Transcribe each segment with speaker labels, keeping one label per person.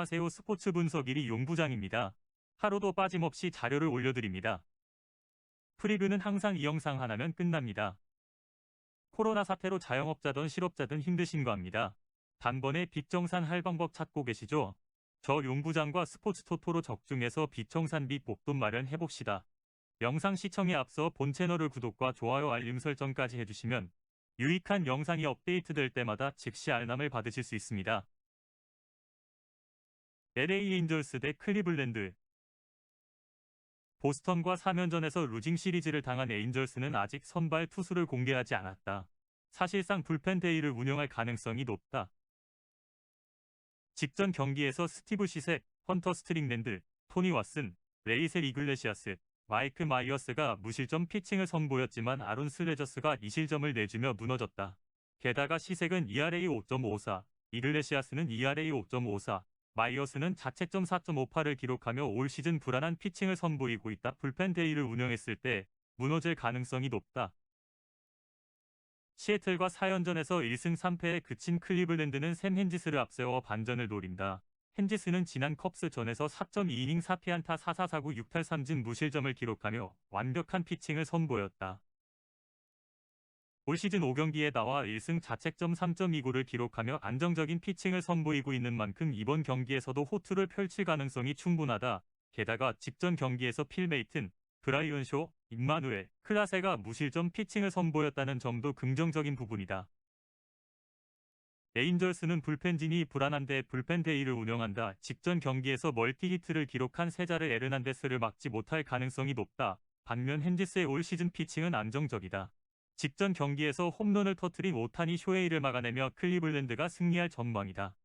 Speaker 1: 안녕하세요. 스포츠 분석 1위 용부장입니다. 하루도 빠짐없이 자료를 올려드립니다. 프리뷰는 항상 이 영상 하나면 끝납니다. 코로나 사태로 자영업자든 실업자든 힘드신 거 압니다. 단번에 빚 정산할 방법 찾고 계시죠? 저 용부장과 스포츠 토토로 적중해서 빚 정산 빚 목돈 마련해봅시다. 영상 시청에 앞서 본 채널을 구독과 좋아요 알림 설정까지 해주시면 유익한 영상이 업데이트될 때마다 즉시 알람을 받으실 수 있습니다. LA 엔젤스 대 클리블랜드. 보스턴과 4면전에서 루징 시리즈를 당한 에인절스는 아직 선발 투수를 공개하지 않았다. 사실상 불펜 데이를 운영할 가능성이 높다. 직전 경기에서 스티브 시색, 헌터 스트링랜드, 토니 왓슨, 레이셀 이글레시아스, 마이크 마이어스가 무실점 피칭을 선보였지만 아론 슬레저스가 2실점을 내주며 무너졌다. 게다가 시색은 ERA 5.54, 이글레시아스는 ERA 5.54, 마이어스는 자책점 4.58을 기록하며 올 시즌 불안한 피칭을 선보이고 있다. 불펜 데이를 운영했을 때 무너질 가능성이 높다. 시애틀과 4연전에서 1승 3패에 그친 클리블랜드는 샘 헨지스를 앞세워 반전을 노린다. 헨지스는 지난 컵스전에서 4.2이닝 4피안타 4사사구 6탈3진 무실점을 기록하며 완벽한 피칭을 선보였다. 올 시즌 5경기에 나와 1승 자책점 3.29를 기록하며 안정적인 피칭을 선보이고 있는 만큼 이번 경기에서도 호투를 펼칠 가능성이 충분하다. 게다가 직전 경기에서 필 메이튼, 브라이언 쇼, 임마누엘, 클라세가 무실점 피칭을 선보였다는 점도 긍정적인 부분이다. 에인절스는 불펜진이 불안한데 불펜 데이를 운영한다. 직전 경기에서 멀티히트를 기록한 세자르 에르난데스를 막지 못할 가능성이 높다. 반면 헨지스의 올 시즌 피칭은 안정적이다. 직전 경기에서 홈런을 터뜨린 오타니 쇼헤이를 막아내며 클리블랜드가 승리할 전망이다.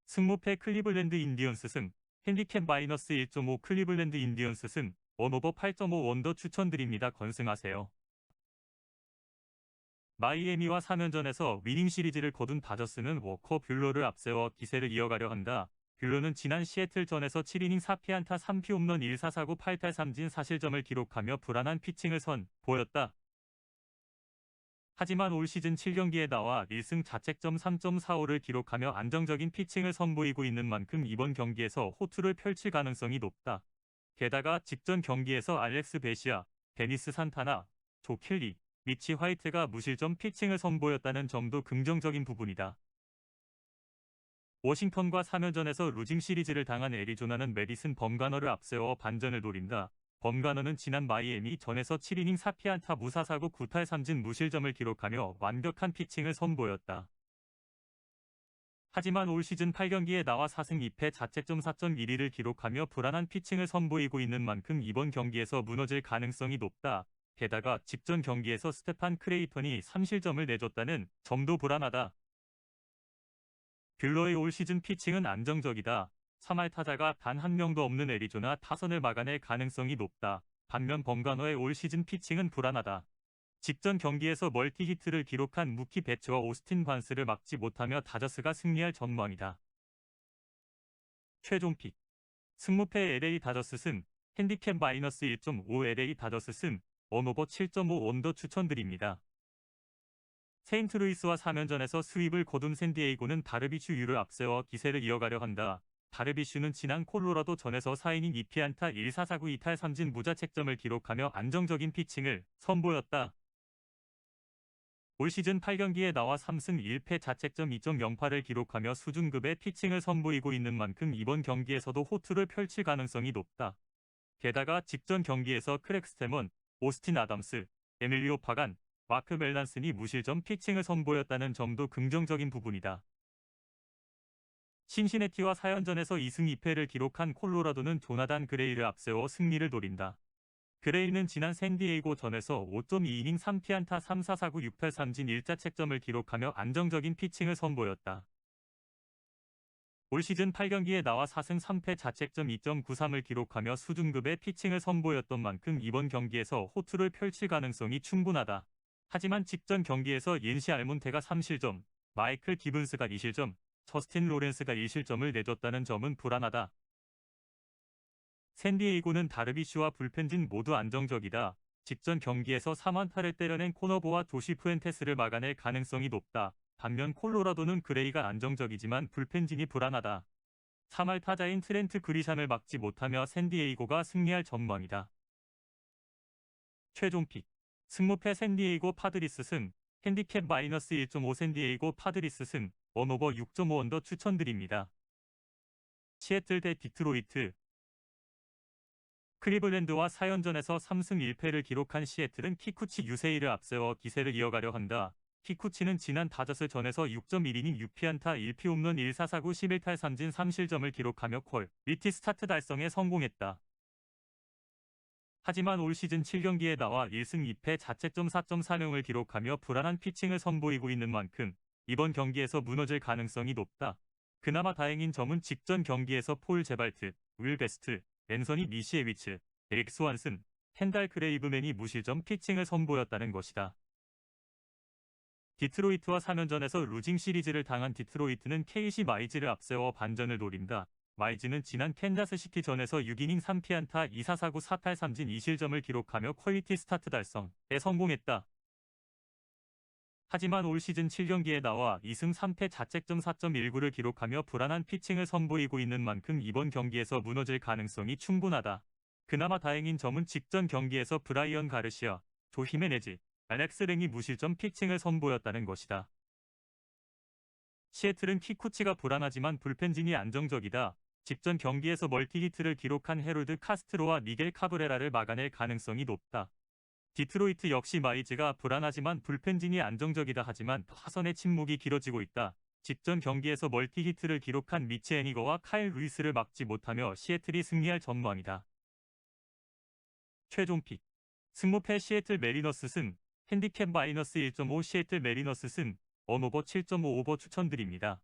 Speaker 1: 승무패 클리블랜드 인디언스 승, 핸디캡 마이너스 1.5 클리블랜드 인디언스 승, 원오버 8.5 원더 추천드립니다. 건승하세요. 마이애미와 3연전에서 위닝 시리즈를 거둔 다저스는 워커 뷰러를 앞세워 기세를 이어가려 한다. 뷰러는 지난 시애틀전에서 7이닝 4피안타 3피 홈런 1사사구 8탈3진 4실점을 기록하며 불안한 피칭을 선보였다. 하지만 올 시즌 7경기에 나와 1승 자책점 3.45를 기록하며 안정적인 피칭을 선보이고 있는 만큼 이번 경기에서 호투를 펼칠 가능성이 높다. 게다가 직전 경기에서 알렉스 베시아, 데니스 산타나, 조 켈리, 미치 화이트가 무실점 피칭을 선보였다는 점도 긍정적인 부분이다. 워싱턴과 3연전에서 루징 시리즈를 당한 애리조나는 메디슨 범가너를 앞세워 반전을 노린다. 범가너는 지난 마이애미 전에서 7이닝 4피안타 무사사구 9탈3진 무실점을 기록하며 완벽한 피칭을 선보였다. 하지만 올 시즌 8경기에 나와 4승 2패 자책점 4.12를 기록하며 불안한 피칭을 선보이고 있는 만큼 이번 경기에서 무너질 가능성이 높다. 게다가 직전 경기에서 스테판 크레이턴이 3실점을 내줬다는 점도 불안하다. 뷰러의 올 시즌 피칭은 안정적이다. 3할 타자가 단 한 명도 없는 애리조나 타선을 막아낼 가능성이 높다. 반면 범가너의 올 시즌 피칭은 불안하다. 직전 경기에서 멀티히트를 기록한 무키 배츠와 오스틴 반스를 막지 못하며 다저스가 승리할 전망이다. 최종 픽. 승무패 LA 다저스 승, 핸디캡 마이너스 1.5 LA 다저스 승, 원오버 7.5 원더 추천드립니다. 세인트루이스와 3연전에서 스윕을 거둔 샌디에이고는 다르비슈 유를 앞세워 기세를 이어가려 한다. 다르비슈는 지난 콜로라도 전에서 4이닝 2피안타 1사사구 2탈3진 무자책점을 기록하며 안정적인 피칭을 선보였다. 올 시즌 8경기에 나와 3승 1패 자책점 2.08을 기록하며 수준급의 피칭을 선보이고 있는 만큼 이번 경기에서도 호투를 펼칠 가능성이 높다. 게다가 직전 경기에서 크렉 스테먼, 오스틴 아담스, 에밀리오 파간, 마크 멜란슨이 무실점 피칭을 선보였다는 점도 긍정적인 부분이다. 신시내티와 4연전에서 2승 2패를 기록한 콜로라도는 조나단 그레이를 앞세워 승리를 노린다. 그레이는 지난 샌디에이고 전에서 5.2이닝 3피안타 3사사구 6탈3진 1자책점을 기록하며 안정적인 피칭을 선보였다. 올 시즌 8경기에 나와 4승 3패 자책점 2.93을 기록하며 수준급의 피칭을 선보였던 만큼 이번 경기에서 호투를 펼칠 가능성이 충분하다. 하지만 직전 경기에서 옌시 알몬테가 3실점, 마이클 기븐스가 2실점, 저스틴 로렌스가 1실점을 내줬다는 점은 불안하다. 샌디에이고는 다르비슈와 불펜진 모두 안정적이다. 직전 경기에서 3안타를 때려낸 코너보와 조시 푸엔테스를 막아낼 가능성이 높다. 반면 콜로라도는 그레이가 안정적이지만 불펜진이 불안하다. 3할 타자인 트렌트 그리샴을 막지 못하며 샌디에이고가 승리할 전망이다. 최종 픽. 승무패 샌디에이고 파드리스 승. 핸디캡 마이너스 1.5 샌디에이고 파드리스 승. 원오버 6.5 언더 추천드립니다. 시애틀 대 디트로이트. 클리블랜드와 4연전에서 3승 1패를 기록한 시애틀은 키쿠치 유세이를 앞세워 기세를 이어가려 한다. 키쿠치는 지난 다저스 전에서 6.1이닝 6피안타 1피홈런 1사사구 11탈 3진 3실점을 기록하며 퀄리티 스타트 달성에 성공했다. 하지만 올 시즌 7경기에 나와 1승 2패 자책점 4.4령을 기록하며 불안한 피칭을 선보이고 있는 만큼 이번 경기에서 무너질 가능성이 높다. 그나마 다행인 점은 직전 경기에서 폴 제발트, 윌 베스트, 앤서니 미시에위츠, 에릭 스완슨, 켄달 크레이브맨이 무실점 피칭을 선보였다는 것이다. 디트로이트와 3연전에서 루징 시리즈를 당한 디트로이트는 KC 마이즈를 앞세워 반전을 노린다. 마이즈는 지난 캔자스시티 전에서 6이닝 3피안타 2사사구 4탈 3진 2실점을 기록하며 퀄리티 스타트 달성에 성공했다. 하지만 올 시즌 7경기에 나와 2승 3패 자책점 4.19를 기록하며 불안한 피칭을 선보이고 있는 만큼 이번 경기에서 무너질 가능성이 충분하다. 그나마 다행인 점은 직전 경기에서 브라이언 가르시아, 조 히메네즈, 알렉스 랭이 무실점 피칭을 선보였다는 것이다. 시애틀은 키쿠치가 불안하지만 불펜진이 안정적이다. 직전 경기에서 멀티히트를 기록한 헤롤드 카스트로와 미겔 카브레라를 막아낼 가능성이 높다. 디트로이트 역시 마이즈가 불안하지만 불펜진이 안정적이다 하지만 타선의 침묵이 길어지고 있다. 직전 경기에서 멀티히트를 기록한 미치 애니거와 카일 루이스를 막지 못하며 시애틀이 승리할 전망이다. 최종 픽. 승무패 시애틀 메리너스 승. 핸디캡 마이너스 1.5 시애틀 메리너스 승. 원오버 7.5 오버 추천드립니다.